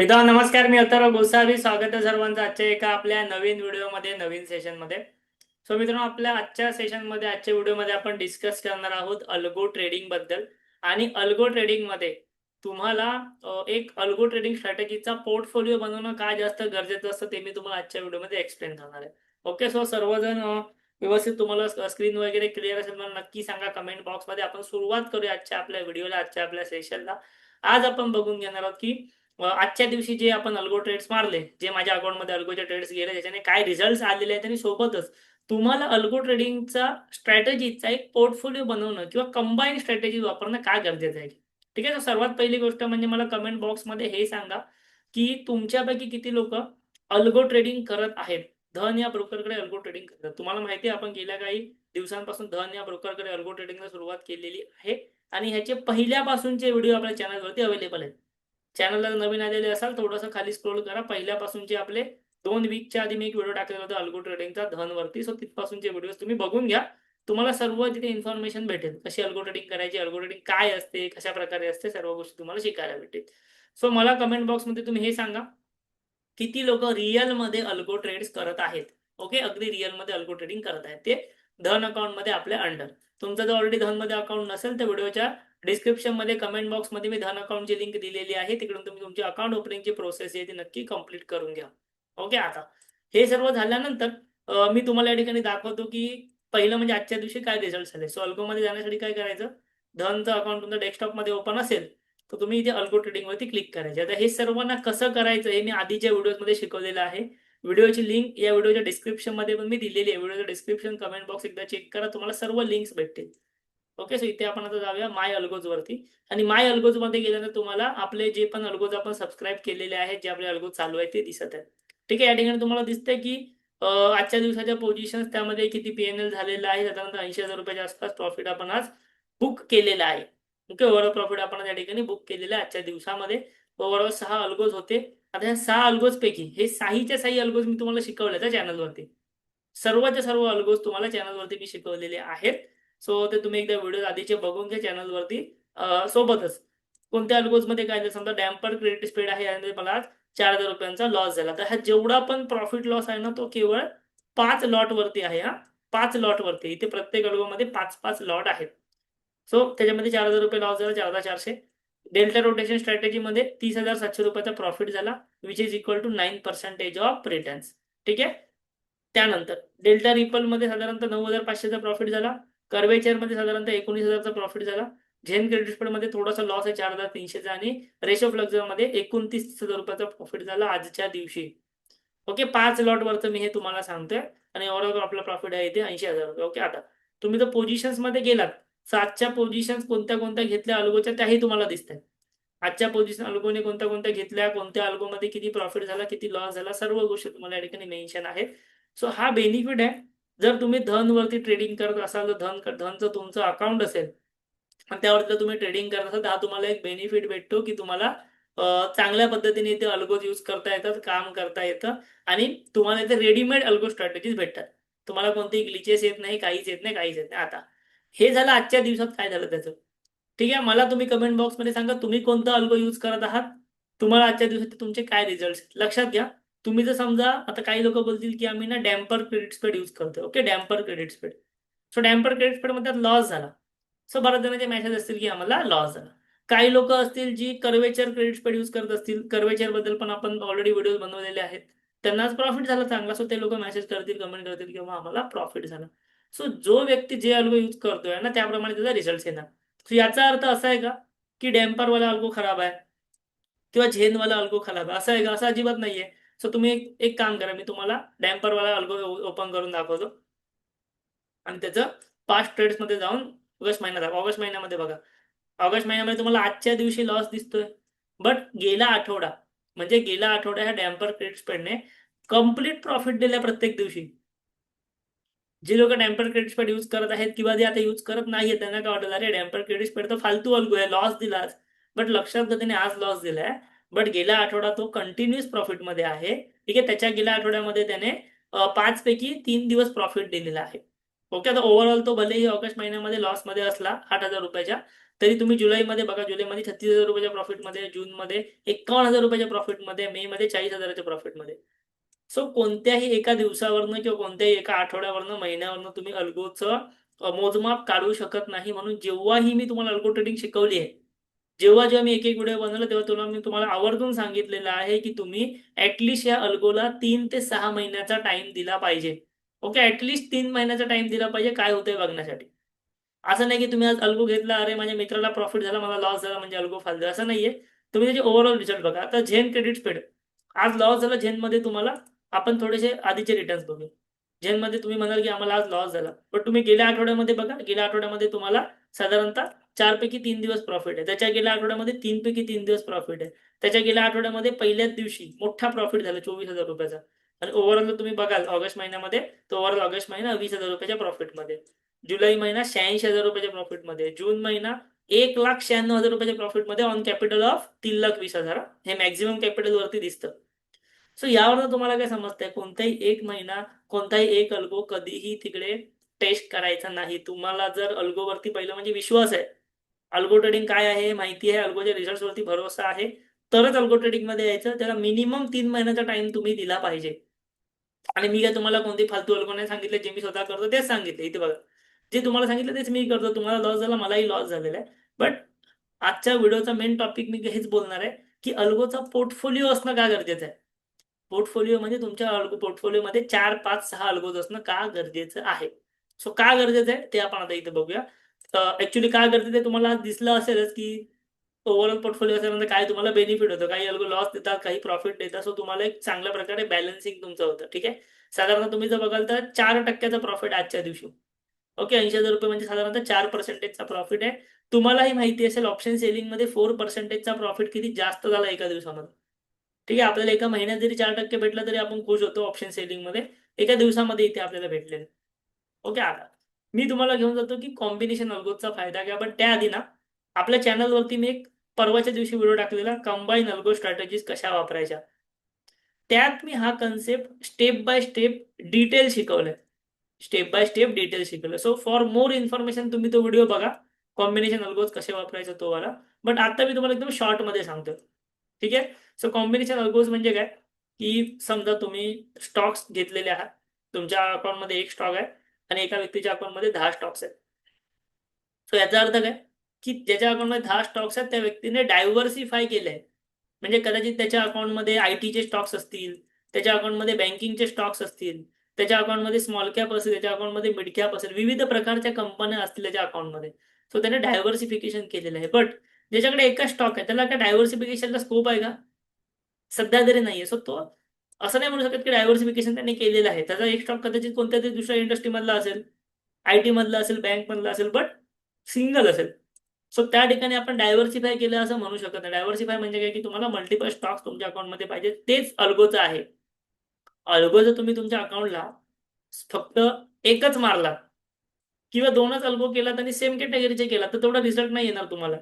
मित्रांनो नमस्कार. मी अथर्व गोसावी. स्वागत आहे सर्वांचं आजच्या एका आपल्या नवीन व्हिडिओमध्ये, नवीन सेशनमध्ये. सो मित्रांनो, आपल्या आजच्या सेशनमध्ये, आजच्या व्हिडिओमध्ये आपण डिस्कस करणार आहोत अल्गो ट्रेडिंग बद्दल. आणि अल्गो ट्रेडिंग मध्ये तुम्हाला एक अल्गो ट्रेडिंग स्ट्रॅटेजीचा पोर्टफोलिओ बनवणं का जास्त गरजेचं असतं ते मी तुम्हाला आजच्या व्हिडिओमध्ये एक्सप्लेन करणार आहे. ओके, सो सर्वजण व्यवस्थित तुम्हाला स्क्रीन वगैरे क्लिअर असेल मला नक्की सांगा कमेंट बॉक्समध्ये. आपण सुरुवात करूया आजच्या आपल्या व्हिडिओला, आजच्या आपल्या सेशनला. आज आपण बघून घेणार आहोत की आजच्या दिवशी जे आपण अल्गो ट्रेड्स मारले, जे माझ्या अकाउंटमध्ये अल्गोचे ट्रेड्स गेले, त्याच्याने काय रिझल्ट्स आलेले आहेत आणि सोबतच तुम्हाला अल्गो ट्रेडिंगचा स्ट्रॅटेजीचा एक पोर्टफोलिओ बनवणं किंवा कंबाईन स्ट्रॅटेजी वापरणं का गरजेचं आहे. ठीक आहे. तर सर्वात पहिली गोष्ट म्हणजे मला कमेंट बॉक्समध्ये हे सांगा की तुमच्यापैकी किती लोक अल्गो ट्रेडिंग करत आहेत. धन या ब्रोकरकडे अल्गो ट्रेडिंग करतात. तुम्हाला माहिती आहे आपण गेल्या काही दिवसांपासून धन या ब्रोकरकडे अल्गो ट्रेडिंगला सुरुवात केलेली आहे आणि ह्याचे पहिल्यापासूनचे व्हिडिओ आपल्या चॅनलवरती अवेलेबल आहेत. चॅनलला नवीन आलेले असाल थोडंसं खाली स्क्रोल करा. पहिल्यापासूनचे आपले 2 वीकच्या आधी मी एक व्हिडिओ टाकलेला होता अल्गो ट्रेडिंगचा धनवरती. सो तिथपासूनचे व्हिडिओ तुम्ही बघून घ्या. तुम्हाला सर्व तिथे इन्फॉर्मेशन भेटेल. कशी अल्गो ट्रेडिंग करायची, अल्गो ट्रेडिंग काय असते, कशा प्रकारे असते, सर्व गोष्टी तुम्हाला शिकायला भेटेल. सो मला कमेंट बॉक्समध्ये तुम्ही हे सांगा, किती लोक रिअलमध्ये अल्गो ट्रेड्स करत आहेत. ओके, अगदी रिअलमध्ये अल्गो ट्रेडिंग करत आहेत ते धन अकाउंटमध्ये आपल्या अंडर. तुमचं जर ऑलरेडी धनमध्ये अकाउंट नसेल तर व्हिडिओच्या डिस्क्रिप्शन मध्ये कमेंट बॉक्स मध्ये मी धन अकाउंटची लिंक दिलेली आहे. तिकडून तुम्ही तुमची अकाउंट ओपनिंगची प्रोसेस आहे ती नक्की कंप्लीट करून घ्या. ओके, आता हे सर्व झाल्यानंतर मी तुम्हाला या ठिकाणी दाखवतो की पहिलं म्हणजे आजच्या दिवशी काय रिझल्ट झाले. सो अल्गो मध्ये जाण्यासाठी काय करायचं, धनचं अकाउंट तुमचं डेस्कटॉप मध्ये ओपन असेल तर तुम्ही इथे अल्गो ट्रेडिंग वरती क्लिक करायचे. आता हे सर्वांना कसं करायचं हे मी आधीच्या व्हिडिओमध्ये शिकवलेलं आहे. व्हिडिओची लिंक या व्हिडिओच्या डिस्क्रिप्शन मध्ये पण मी दिलेली आहे. व्हिडिओचं डिस्क्रिप्शन कमेंट बॉक्स एकदा चेक करा, तुम्हाला सर्व लिंक्स भेटतील. ओके, सो इथे आपण आता जाऊया माय अल्गोज वरती. आणि माय अल्गोज मध्ये गेल्यानंतर तुम्हाला आपले जे पण अल्गोज आपण सबस्क्राईब केलेले आहेत, जे आपले अल्गोज चालू आहे ते दिसत आहे. ठीक आहे, या ठिकाणी तुम्हाला दिसतंय की आजच्या दिवसाच्या पोझिशन्स त्यामध्ये किती पीएनएल झालेलं आहे. साधारणतः 80,000 रुपयाच्या आसपास प्रॉफिट आपण आज बुक केलेलं आहे. ओके, ओव्हरऑल प्रॉफिट आपण या ठिकाणी बुक केलेलं आहे आजच्या दिवसामध्ये. ओव्हरऑल 6 अल्गोज होते. आता ह्या 6 अल्गोज पैकी हे 6च्या 6 अल्गोज मी तुम्हाला शिकवले त्या चॅनलवरती. सर्वच्या सर्व अल्गोज तुम्हाला चॅनलवरती मी शिकवलेले आहेत. सो ते तुम्ही एकदा व्हिडिओ आधीचे बघून घ्या चॅनलवरती. सोबतच कोणत्या अल्गोजमध्ये काय झालं, समजा डॅम्पर क्रेडिट स्प्रेड आहे यामध्ये मला आज 4,000 रुपयांचा लॉस झाला. तर हा जेवढा पण प्रॉफिट लॉस आहे ना तो केवळ 5 लॉट वरती आहे. हा 5 लॉट वरती. इथे प्रत्येक अल्गोमध्ये 5-5 लॉट आहेत. सो त्याच्यामध्ये 4,000 रुपये लॉस झाला, 4,400. डेल्टा रोटेशन स्ट्रॅटेजीमध्ये 30,700 रुपयाचा प्रॉफिट झाला, which is equal to 9% of returns. ठीक आहे. त्यानंतर डेल्टा रिपलमध्ये साधारणतः 9,500चा प्रॉफिट झाला. कर्वेचरमध्ये साधारणतः 19,000चा प्रॉफिट झाला. झेन क्रेडिट स्प्रेडमध्ये थोडासा लॉस आहे 4,300चा. आणि रेश ऑफ लक्झरमध्ये 29,000 रुपयाचा प्रॉफिट झाला आजच्या दिवशी. ओके, 5 लॉटवरचं मी हे तुम्हाला सांगतोय. आणि ओव्हरऑल आपला प्रॉफिट आहे इथे 80,000 रुपये. ओके, आता तुम्ही जर पोझिशन्समध्ये गेलात, 7च्या पोझिशन्स कोणत्या कोणत्या घेतल्या अल्गोच्या त्याही तुम्हाला दिसतात. आजच्या पोझिशन अल्गोने कोणत्या कोणत्या घेतल्या, कोणत्या अल्गोमध्ये किती प्रॉफिट झाला, किती लॉस झाला, सर्व गोष्टी तुम्हाला या ठिकाणी मेन्शन आहेत. सो हा बेनिफिट आहे. जर तुम्ही धनवरती ट्रेडिंग करत असाल तर धनचं तुमचं अकाउंट असेल आणि त्यावरती तुम्ही ट्रेडिंग करत असाल तर हा तुम्हाला एक बेनिफिट भेटतो की तुम्हाला चांगल्या पद्धतीने इथे अल्गोज यूज करता येतात, काम करता येतं. आणि तुम्हाला इथे रेडीमेड अल्गो स्ट्रॅटेजीज भेटतात. तुम्हाला कोणतेही ग्लिचेस येत नाही, काहीच येत नाही, काहीच येत नाही. आता हे झालं आजच्या दिवसात काय झालं त्याचं. ठीक आहे, मला तुम्ही कमेंट बॉक्समध्ये सांगा तुम्ही कोणता अल्गो यूज करत आहात. तुम्हाला आजच्या दिवसात तुमचे काय रिझल्ट लक्षात घ्या. तुम्ही जर समजा आता काही लोक बोलतील की आम्ही ना डॅम्पर क्रेडिट स्प्रेड यूज करतोय. Okay, damper credit spread. So damper credit spread मध्ये लॉस झाला. सो बऱ्याच जणांचे मेसेज असतील की आम्हाला लॉस झाला. काही लोक असतील जी कर्वेचर क्रेडिट स्प्रेड यूज करत असतील. कर्वेचर बद्दल पण आपण ऑलरेडी व्हिडिओ बनवलेले आहेत. त्यांना प्रॉफिट झाला चांगला. सो ते लोक मेसेज करतील, कमेंट करतील किंवा आम्हाला प्रॉफिट झाला. सो जो व्यक्ती जे अल्गो यूज करतोय ना त्याप्रमाणे त्याचा रिझल्ट येणार. सो याचा अर्थ असा आहे का की डॅम्परवाला अल्गो खराब आहे किंवा झेनवाला अल्गो खराब आहे, असं आहे का? असं अजिबात नाहीये. सो तुम्ही एक काम करा, मी तुम्हाला डॅम्परवाला अल्गो ओपन करून दाखवतो आणि त्याचं पास्ट ट्रेड्स मध्ये जाऊन ऑगस्ट महिन्यामध्ये बघा. ऑगस्ट महिन्यामध्ये तुम्हाला आजच्या दिवशी लॉस दिसतोय. बट गेला आठवडा म्हणजे गेला आठवडा ह्या डॅम्पर क्रेडिट स्प्रेडने कम्प्लीट प्रॉफिट दिल्या प्रत्येक दिवशी. जे लोक डॅम्पर क्रेडिट स्प्रेड यूज करत आहेत किंवा जे आता यूज करत नाहीये त्यांना काय वाटत, अरे डॅम्पर क्रेडिट स्प्रेड तर फालतू अल्गो आहे, लॉस दिलाच. बट लक्षात घ्या त्याने आज लॉस दिलाय. बट गेला आठवडा तो कंटिन्युअस प्रॉफिट मध्ये आहे. ठीक आहे, त्याच्या गेल्या आठवड्यामध्ये त्याने 5 पैकी 3 दिवस प्रॉफिट दिलेला आहे. ओके, आता ओव्हरऑल तो भलेही ऑगस्ट महिन्यामध्ये लॉस मध्ये असला 8,000 रुपयाच्या, तरी तुम्ही जुलैमध्ये बघा, जुलैमध्ये 36,000 रुपयाच्या प्रॉफिटमध्ये, जूनमध्ये 51,000 रुपयाच्या प्रॉफिटमध्ये, मे मध्ये 40,000च्या प्रॉफिटमध्ये. सो कोणत्याही एका दिवसावरनं किंवा कोणत्याही एका आठवड्यावरनं, महिन्यावरनं तुम्ही अल्गोचं मोजमाप काढू शकत नाही. म्हणून जेव्हाही मी तुम्हाला अल्गो ट्रेडिंग शिकवली आहे, जेव्हा मी एक एक व्हिडिओ बनवला, तेव्हा मी तुम्हाला आवर्जून सांगितलेलं आहे की तुम्ही ऍटलिस्ट या अल्गोला 3 ते 6 महिन्याचा टाइम दिला पाहिजे. ओके, ऍटलिस्ट 3 महिन्याचा टाइम दिला पाहिजे काय होतंय बघण्यासाठी. असं नाही की तुम्ही आज अल्गो घेतला, अरे माझ्या मित्राला प्रॉफिट झाला, मला लॉस झाला म्हणजे अल्गो फायदा, असं नाहीये. तुम्ही त्याचे ओव्हरऑल रिझल्ट बघा. आता झेन क्रेडिट स्पेड, आज लॉस झाला झेनमध्ये तुम्हाला, आपण थोडेसे आधीचे रिटर्न्स बघू. झेनमध्ये तुम्ही म्हणाल की आम्हाला आज लॉस झाला, पण तुम्ही गेल्या आठवड्यामध्ये बघा, गेल्या आठवड्यामध्ये तुम्हाला साधारणतः 4 पैकी 3 दिवस प्रॉफिट आहे. त्याच्या गेल्या आठवड्यामध्ये 3 पैकी 3 दिवस प्रॉफिट आहे. त्याच्या गेल्या आठवड्यामध्ये पहिल्याच दिवशी मोठा प्रॉफिट झाला 24,000 रुपयाचा. आणि ओव्हरऑल तुम्ही बघाल ऑगस्ट महिन्यामध्ये, तो ओव्हरऑल ऑगस्ट महिना 20,000 रुपयाच्या प्रॉफिटमध्ये, जुलै महिना 86,000 रुपयाच्या प्रॉफिटमध्ये, जून महिना 1,96,000 रुपयाच्या प्रॉफिटमध्ये ऑन कॅपिटल ऑफ 3,20,000. हे मॅक्झिमम कॅपिटल वरती दिसतं. सो यावरनं तुम्हाला काय समजतंय, कोणताही एक महिना, कोणताही एक अल्गो कधीही तिकडे टेस्ट करायचा नाही. तुम्हाला जर अल्गोवरती पहिलं म्हणजे विश्वास आहे, अल्गो ट्रेडिंग काय आहे माहिती आहे, अल्गोच्या रिझल्ट वरती भरोसा आहे, तरच अल्गो ट्रेडिंग मध्ये यायचं. त्याला मिनिमम 3 महिन्याचा टाइम तुम्ही दिला पाहिजे. आणि मी काय तुम्हाला कोणती फालतू अल्गो नाही सांगितले, जे मी स्वतः करतो तेच सांगितले. इथे बघा, जे तुम्हाला सांगितलं तेच मी करतो. तुम्हाला लॉस झाला, मलाही लॉस झालेला आहे. बट आजच्या व्हिडिओचा मेन टॉपिक मी हेच बोलणार आहे की अल्गोचा पोर्टफोलिओ असणं का गरजेचं आहे. पोर्टफोलिओ म्हणजे तुमच्या पोर्टफोलिओमध्ये 4, 5, 6 अल्गोज असणं का गरजेचं आहे. सो का गरजेचं आहे ते आपण आता इथे बघूया. ऍक्च्युली का गरजेचं आहे तुम्हाला दिसलं असेलच की ओव्हरऑल पोर्टफोलिओ असेल काय तुम्हाला बेनिफिट होतं, काही अल्गो लॉस देतात, काही प्रॉफिट देतात. सो तुम्हाला एक चांगल्या प्रकारे बॅलन्सिंग तुमचं होतं. ठीक आहे, साधारणतः तुम्ही जर बघाल तर 4% प्रॉफिट आजच्या दिवशी. ओके, 80,000 रुपये म्हणजे साधारणतः 4%चा प्रॉफिट आहे. तुम्हालाही माहिती असेल ऑप्शन सेलिंग मध्ये 4%चा प्रॉफिट किती जास्त झाला एका दिवसामध्ये. ठीक आहे, आपल्याला एका महिन्यात जरी 4% भेटला तरी आपण खुश होतो. ऑप्शन सेलिंग मध्ये एका दिवसामध्ये इथे आपल्याला भेटलेलं. ओके, आता मी तुम्हाला घेऊन जातो की कॉम्बिनेशन अल्गोचा फायदा घ्या. पण त्याआधी ना, आपल्या चॅनलवरती मी एक परवाच्या दिवशी व्हिडिओ टाकलेला, कंबाईन अल्गो स्ट्रॅटेजीज कशा वापरायच्या. त्यात मी हा concept step by step detail शिकवलंय. स्टेप बाय स्टेप डिटेल शिकवलं. सो फॉर मोर इन्फॉर्मेशन तुम्ही तो व्हिडिओ बघा, कॉम्बिनेशन अल्गोज कसे वापरायचं तो वाला. बट आता मी तुम्हाला एकदम शॉर्ट मध्ये सांगतो. ठीक आहे, सो कॉम्बिनेशन अल्गोज म्हणजे काय की समजा तुम्ही स्टॉक्स घेतलेले आहात, तुमच्या अकाउंटमध्ये एक स्टॉक आहे आणि एका व्यक्तीच्या अकाउंटमध्ये 10 स्टॉक्स आहेत. सो याचा अर्थ काय की ज्याच्या अकाउंटमध्ये 10 स्टॉक्स आहेत त्या व्यक्तीने डायव्हर्सिफाय केलंय. म्हणजे कदाचित त्याच्या अकाउंटमध्ये आयटीचे स्टॉक्स असतील, त्याच्या अकाउंटमध्ये बँकिंगचे स्टॉक्स असतील, त्याच्या अकाउंटमध्ये स्मॉल कॅप असेल, त्याच्या अकाउंटमध्ये मिड कॅप असेल, विविध प्रकारच्या कंपन्या असतील त्याच्या अकाउंटमध्ये. सो त्याने डायव्हर्सिफिकेशन केलेलं आहे. बट ज्याच्याकडे एका स्टॉक आहे त्याला काय डायव्हर्सिफिकेशनला स्कोप आहे का? सध्या तरी नाहीये. सो तो असं नाही म्हणू शकत की डायव्हर्सिफिकेशन त्यांनी केलेलं आहे. त्याचा एक स्टॉक कदाचित कोणत्या तरी दुसऱ्या इंडस्ट्री मधला असेल, आयटी मधला असेल, बँक मधला असेल, बट सिंगल असेल. सो त्या ठिकाणी आपण डायव्हर्सिफाय केलं असं म्हणू शकत नाही. डायव्हर्सिफाय म्हणजे काय की तुम्हाला मल्टिपल स्टॉक्स तुमच्या अकाउंटमध्ये पाहिजे, तेच अल्गोचं आहे. अल्गो जर तुम्ही तुमच्या अकाउंटला फक्त एकच मारला किंवा 2च अल्गो केलात आणि सेम कॅटेगरीचे केला तर तेवढा रिझल्ट नाही येणार तुम्हाला.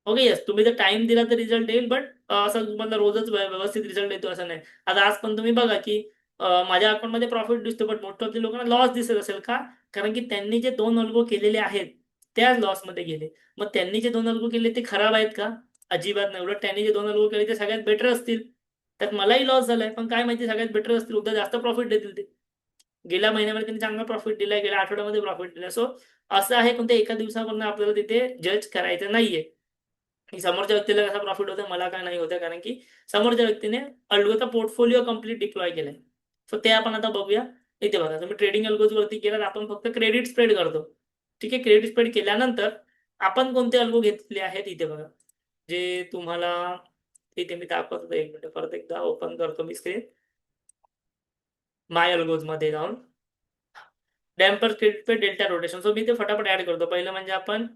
ओके, यस, तुम्ही जर टाइम दिला तर रिझल्ट येईल, बट असं तुम्हाला रोजच व्यवस्थित रिझल्ट येतो असं नाही. आता आज पण तुम्ही बघा की माझ्या अकाउंटमध्ये प्रॉफिट दिसतो, बट मोठ्या लोकांना लॉस दिसत असेल का? कारण की त्यांनी जे 2 अल्गो केलेले आहेत त्याच लॉसमध्ये गेले. मग त्यांनी जे 2 अल्गो केले ते खराब आहेत का? अजिबात नाही. उलट त्यांनी जे 2 अल्गो केले ते सगळ्यात बेटर असतील. त्यात मलाही लॉस झालाय, पण काय माहिती सगळ्यात बेटर असतील, उद्या जास्त प्रॉफिट देतील ते. गेल्या महिन्यामध्ये त्यांनी चांगला प्रॉफिट दिलाय, गेल्या आठवड्यामध्ये प्रॉफिट दिलाय. सो असं आहे, कोणत्या एका दिवसावरून आपल्याला तिथे जज करायचं नाहीये की समोरच्या व्यक्तीला कसा प्रॉफिट होतं, मला काय नाही होतं. कारण की समोरच्या व्यक्तीने अल्गोचा पोर्टफोलिओ कम्प्लीट डिप्लॉय केलाय. सो ते आपण आता बघूया. इथे बघा, तुम्ही ट्रेडिंग अल्गोज वरती केलात, आपण फक्त क्रेडिट स्प्रेड करतो. ठीक आहे, क्रेडिट स्प्रेड केल्यानंतर आपण कोणते अल्गो घेतले आहेत इथे बघा, जे तुम्हाला इथे मी दाखवतो. एक मिनिट, परत एकदा ओपन करतो मी स्क्रीन. माय अल्गोज मध्ये जाऊन डॅम्पर क्रेडिट पे डेल्टा रोटेशन. सो मी ते फटाफट ऍड करतो. पहिलं म्हणजे आपण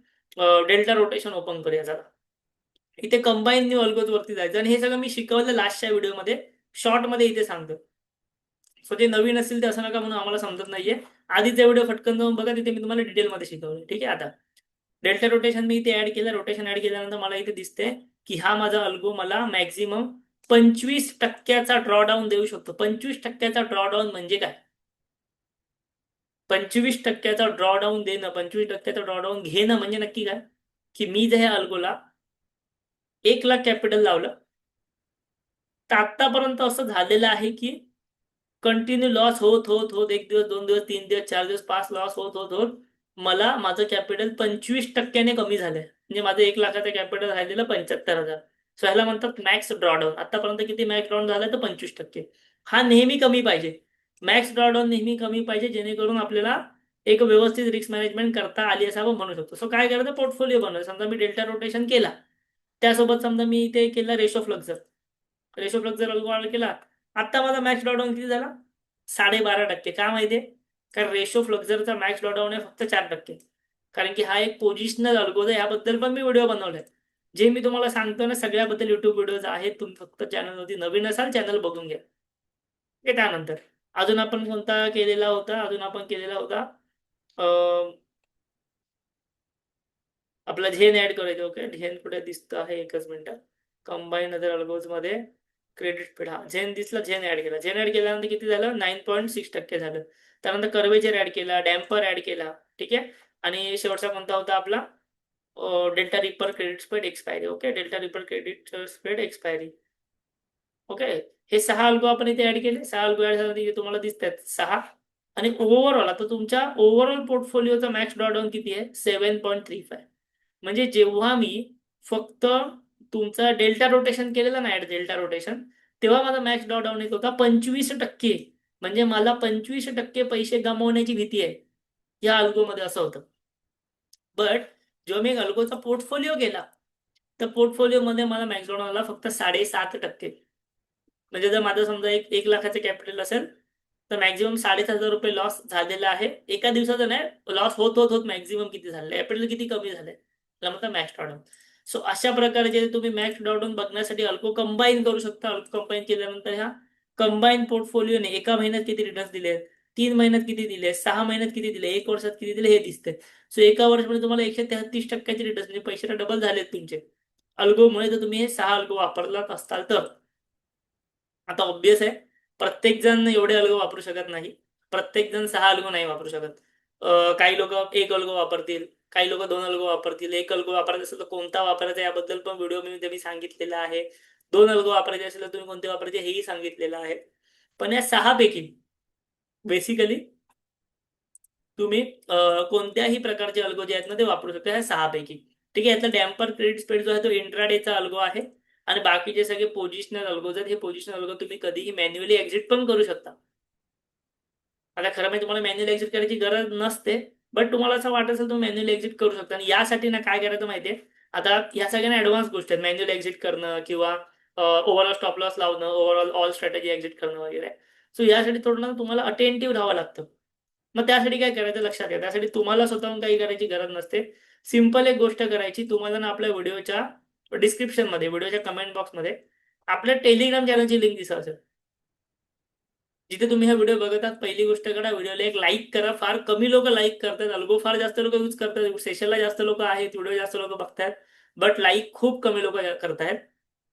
डेल्टा रोटेशन ओपन करूया जरा. इथे कंबाईन न्यू अल्गोज वरती जायचं आणि हे सगळं मी शिकवलं लास्टच्या व्हिडिओमध्ये, शॉर्ट मध्ये इथे सांगतो. सो जे नवीन असतील ते असं नका म्हणून आम्हाला समजत नाहीये. आधीचा व्हिडिओ फटकन जाऊन बघा, तिथे मी तुम्हाला डिटेलमध्ये शिकवलं. ठीक आहे, आता डेल्टा रोटेशन मी इथे ऍड केलं. रोटेशन ऍड केल्यानंतर मला इथे दिसते की हा माझा अल्गो मला मॅक्झिमम 25%चा ड्रॉडाऊन देऊ शकतो. 25%चा ड्रॉडाऊन म्हणजे काय? 25%चा ड्रॉडाऊन देणं, 25%चा ड्रॉडाऊन घेणं म्हणजे नक्की काय की मी जर ह्या अल्गोला 1 लाख कॅपिटल लावलं तर आतापर्यंत असं झालेलं आहे की कंटिन्यू लॉस होत होत होत 1 दिवस 2 दिवस 3 दिवस 4 दिवस 5 लॉस होत होत होत मला माझं कॅपिटल 25% कमी झालंय. म्हणजे माझं 1 लाखाचं कॅपिटल राहिलेलं 75,000. सो ह्याला म्हणतात मॅक्स ड्रॉडाऊन. आतापर्यंत किती मॅक्स ड्रॉडाऊन झालाय तर 25%. हा नेहमी कमी पाहिजे. मॅक्स ड्रॉडाऊन नेहमी कमी पाहिजे जेणेकरून आपल्याला एक व्यवस्थित रिस्क मॅनेजमेंट करता आली असं आपण म्हणू शकतो. सो काय करायचं, पोर्टफोलिओ बनवायचा. समजा मी डेल्टा रोटेशन केला, त्यासोबत समजा मी इथे केला रेशो फ्लक्झर. रेशो फ्लक्झर अल्गो केला. आता माझा मॅक्स ड्रॉडाऊन किती झाला? 12.5%. का माहितीये? कारण रेशो फ्लक्झरचा मॅक्स ड्रॉडाऊन आहे फक्त 4%. कारण की हा एक पोझिशनल अल्गो आहे. याबद्दल पण मी व्हिडिओ बनवले. जे मी तुम्हाला सांगतो ना सगळ्याबद्दल युट्यूब व्हिडिओज आहेत. तुम्ही फक्त चॅनलवरती नवीन असाल चॅनल बघून घ्या. त्यानंतर अजून आपण कोणता केलेला होता? अजून आपण केलेला होता आपला झेन ऍड करायचं. ओके, झेन कुठे दिसतं आहे? एकच मिनिट. कंबाईन अदर अल्गोज मध्ये क्रेडिट स्पीड, हा झेन दिसला. झेन ऍड केला. झेन ऍड केल्यानंतर किती झालं? 9.6% झालं. त्यानंतर कर्वेचर ऍड केला, डॅम्पर ऍड केला. ठीक आहे. आणि शेवटचा कोणता होता आपला? Delta reaper credit speed expiry. Okay, delta reaper credit speed expiry. Okay, हे 6 अल्गो आपण इथे ऍड केले. 6 अल्गो ऍड झाल्यानंतर तुम्हाला दिसतात 6. आणि ओव्हरऑल आता तुमच्या ओव्हरऑल पोर्टफोलिओचा मॅक्स ड्रॉडाऊन किती आहे? 7.35. म्हणजे जेव्हा मी फक्त तुमचा डेल्टा रोटेशन केलेला ना, डेल्टा रोटेशन, तेव्हा माझा मॅक्स ड्रॉडाऊन येत होता 25%. म्हणजे मला 25% पैसे गमावण्याची भीती आहे या अल्गोमध्ये, असं होतं. बट जेव्हा मी अल्गोचा पोर्टफोलिओ केला तर पोर्टफोलिओमध्ये मला मॅक्स ड्रॉडाऊन आला फक्त 7.5%. म्हणजे जर माझं समजा 1 लाखाचं कॅपिटल असेल तर मॅक्झिमम 7,500 रुपये लॉस झालेला आहे. एका दिवसाचं नाही, लॉस होत होत होत मॅक्झिमम किती झालं, कॅपिटल किती कमी झालंय, त्याला म्हणतात मॅक्स ड्रॉडाऊन. सो अशा प्रकारे जे तुम्ही मॅक्स ड्रॉडाऊन बघण्यासाठी अल्को कंबाईन करू शकता. अल्को कंबाईन केल्यानंतर ह्या कंबाईन पोर्टफोलिओने एका महिन्यात किती रिटर्न्स दिले, 3 महिन्यात किती दिले, 6 महिन्यात किती दिले, 1 वर्षात किती दिले हे दिसते. सो एका वर्षामध्ये तुम्हाला 133% रिटर्न्स, म्हणजे पैसे डबल झालेत तुमचे अल्गोमुळे. जर तुम्ही हे 6 अल्गो वापरलात असताल तर. आता ऑब्विस आहे, प्रत्येक जण एवढे अल्गो वापरू शकत नाही. प्रत्येक जण 6 अल्गो नाही वापरू शकत. काही लोक 1 अल्गो वापरतील, काही लोक 2 अल्गो वापरतील. 1 अल्गो वापरायचा असेल तर कोणता वापरायचा याबद्दल पण व्हिडिओ मी सांगितलेला आहे. 2 अल्गो वापरायचे असेल तर तुम्ही कोणते वापरायचे हेही सांगितलेलं आहे. पण या 6 पैकी बेसिकली तुम्ही कोणत्याही प्रकारचे अल्गो जे आहेत ना ते वापरू शकता ह्या 6 पैकी. ठीक आहे. यातला डॅम्पर क्रेडिट स्पीड जो आहे तो इंट्राडेचा अल्गो आहे. आणि बाकीचे सगळे पोझिशनल अल्गोज आहेत. हे पोझिशनल अल्गो तुम्ही कधीही मॅन्युअली एक्झिट पण करू शकता. आता खरं म्हणजे तुम्हाला मॅन्युअल एक्झिट करायची गरज नसते, बट तुम्हाला असं वाटत असेल तुम्ही मॅन्युअल एक्झिट करू शकता. आणि यासाठी ना काय करायचं माहितीये, आता या सगळ्यांना ऍडव्हान्स गोष्टी आहेत, मॅन्युअल एक्झिट करणं किंवा ओव्हरऑल स्टॉप लॉस लावणं, ओव्हरऑल ऑल स्ट्रॅटेजी एक्झिट करणं वगैरे. सो यासाठी थोडं ना तुम्हाला अटेंटिव्ह राहावं लागतं. मग त्यासाठी काय करायचं लक्षात घ्या, त्यासाठी तुम्हाला स्वतःहून काही करायची गरज नसते. सिंपल एक गोष्ट करायची, तुम्हाला ना आपल्या व्हिडिओच्या डिस्क्रिप्शन मध्ये, व्हिडिओच्या कमेंट बॉक्समध्ये आपल्या टेलिग्राम चॅनलची लिंक दिसत असेल. जिथे तुम्ही हा व्हिडिओ बघत आहात, पहिली गोष्ट करा, व्हिडिओला एक लाईक करा. फार कमी लोक लाईक करतात, अल्गो फार जास्त लोक यूज करतात, सेशनला जास्त लोक आहेत, व्हिडिओ जास्त लोक बघतात, बट लाईक खूप कमी लोक करतायत.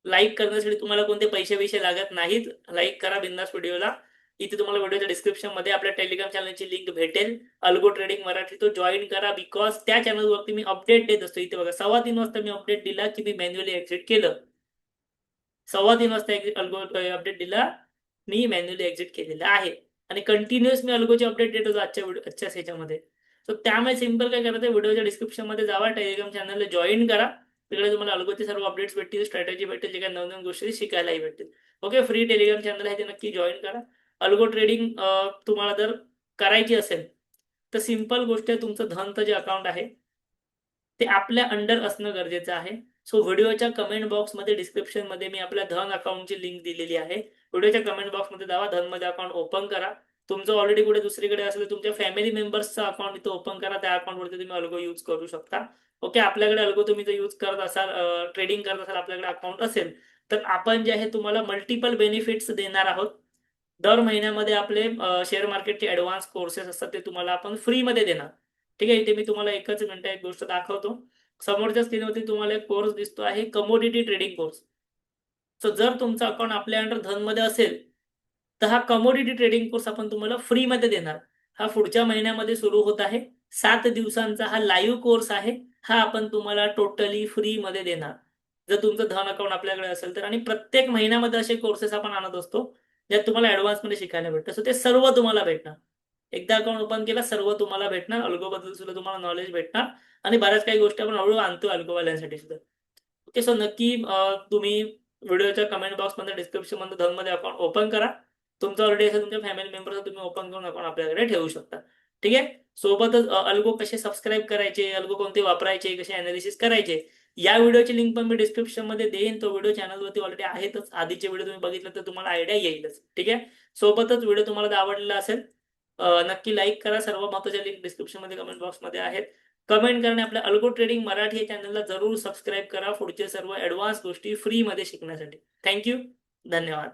लाईक करण्यासाठी तुम्हाला कोणते पैसे लागत नाहीत. लाईक करा बिंदास व्हिडिओला. इथे तुम्हाला व्हिडिओच्या डिस्क्रिप्शन मध्ये आपल्या टेलिग्राम चॅनलची लिंक भेटेल, अल्गो ट्रेडिंग मराठी. तो जॉईन करा, बिकॉज त्या चॅनलवरती मी अपडेट देत असतो. इथे बघा 3:15 वाजता मी अपडेट दिला की मी मॅन्युअली एक्झिट केलं. 3:15 वाजता अल्गो अपडेट दिला, मी मॅन्युअली एक्झिट केलेलं आहे. आणि कंटिन्युअस मी अल्गोचे अपडेट देत होतो आजच्या ह्याच्यामध्ये. सो त्यामुळे सिंपल काय करायचं, व्हिडिओच्या डिस्क्रिप्शन मध्ये जावा, टेलिग्राम चॅनलला जॉईन करा. तिकडे तुम्हाला अल्गोचे सर्व अपडेट्स भेटतील, स्ट्रॅटेजी भेटेल, जे काही नवीन गोष्टी शिकायलाही भेटतील. ओके, फ्री टेलिग्राम चॅनल आहे, ते नक्की जॉईन करा. अल्गो ट्रेडिंग तुम्हाला जर करायची असेल तर सिंपल गोष्ट आहे, तुमचं धनचं जे अकाउंट आहे ते आपल्या अंडर असणं गरजेचं आहे. सो व्हिडिओच्या कमेंट बॉक्समध्ये, डिस्क्रिप्शन मध्ये मी आपल्या धन अकाउंटची लिंक दिलेली आहे. व्हिडिओच्या कमेंट बॉक्समध्ये जावा, धन मध्ये अकाउंट ओपन करा. तुमचं ऑलरेडी कुठे दुसरीकडे असेल तुमच्या फॅमिली मेंबर्सचं अकाउंट इथं ओपन करा. त्या अकाउंटवरती तुम्ही अल्गो यूज करू शकता. ओके, आपल्याकडे अल्गो तुम्ही जर यूज करत असाल, ट्रेडिंग करत असाल, आपल्याकडे अकाउंट असेल तर आपण जे आहे तुम्हाला मल्टिपल बेनिफिट्स देणार आहोत. दर महिन्यामध्ये आपले शेअर मार्केटचे ऍडव्हान्स कोर्सेस असतात, ते तुम्हाला आपण फ्रीमध्ये देणार. ठीक आहे. इथे मी तुम्हाला एकच मिनिट एक गोष्ट दाखवतो. समोरच्या स्क्रीनवरती तुम्हाला एक कोर्स दिसतो आहे, कमोडिटी ट्रेडिंग कोर्स. सो जर तुमचं अकाउंट आपल्या अंडर धनमध्ये असेल तर हा कमोडिटी ट्रेडिंग कोर्स आपण तुम्हाला फ्रीमध्ये देणार. हा पुढच्या महिन्यामध्ये सुरू होत आहे. 7 दिवसांचा हा लाईव्ह कोर्स आहे. हा आपण तुम्हाला टोटली फ्री मध्ये देणार. जर तुमचं धन अकाउंट आपल्याकडे असेल तर. आणि प्रत्येक महिन्यामध्ये असे कोर्सेस आपण आणत असतो ज्यात तुम्हाला ऍडव्हान्स मध्ये शिकायला भेटतं. सो ते सर्व तुम्हाला भेटणार. एकदा अकाउंट ओपन केला सर्व तुम्हाला भेटणार. अल्गो बद्दल सुद्धा तुम्हाला नॉलेज भेटणार आणि बऱ्याच काही गोष्टी आपण हळूहळू आणतो अल्गोवाल्यांसाठी सुद्धा. ओके, सो नक्की तुम्ही व्हिडिओच्या कमेंट बॉक्स मध्ये डिस्क्रिप्शन मध्ये धनमध्ये अकाउंट ओपन करा. तुमचं ऑलरेडी असेल तुमच्या फॅमिली मेंबर तुम्ही ओपन करून अकाउंट आपल्याकडे ठेवू शकता. ठीक आहे. सोबतच अल्गो कसे सबस्क्राईब करायचे, अल्गो कोणते वापरायचे, कसे अनालिसिस करायचे, या व्हिडिओची लिंक पण मी डिस्क्रिप्शन मध्ये देईन. तो व्हिडिओ चॅनलवरती ऑलरेडी आहेतच. आधीचे व्हिडिओ तुम्ही बघितले तर तुम्हाला आयडिया येईलच. ठीक आहे. सोबतच व्हिडिओ तुम्हाला जर आवडलेला असेल नक्की लाईक करा. सर्व महत्त्वाच्या लिंक डिस्क्रिप्शन मध्ये कमेंट बॉक्स मध्ये आहेत. कमेंट करणे. आपल्या अल्गो ट्रेडिंग मराठी या चॅनलला जरूर सबस्क्राईब करा पुढचे सर्व ऍडव्हान्स गोष्टी फ्री मध्ये शिकण्यासाठी. थँक्यू. धन्यवाद.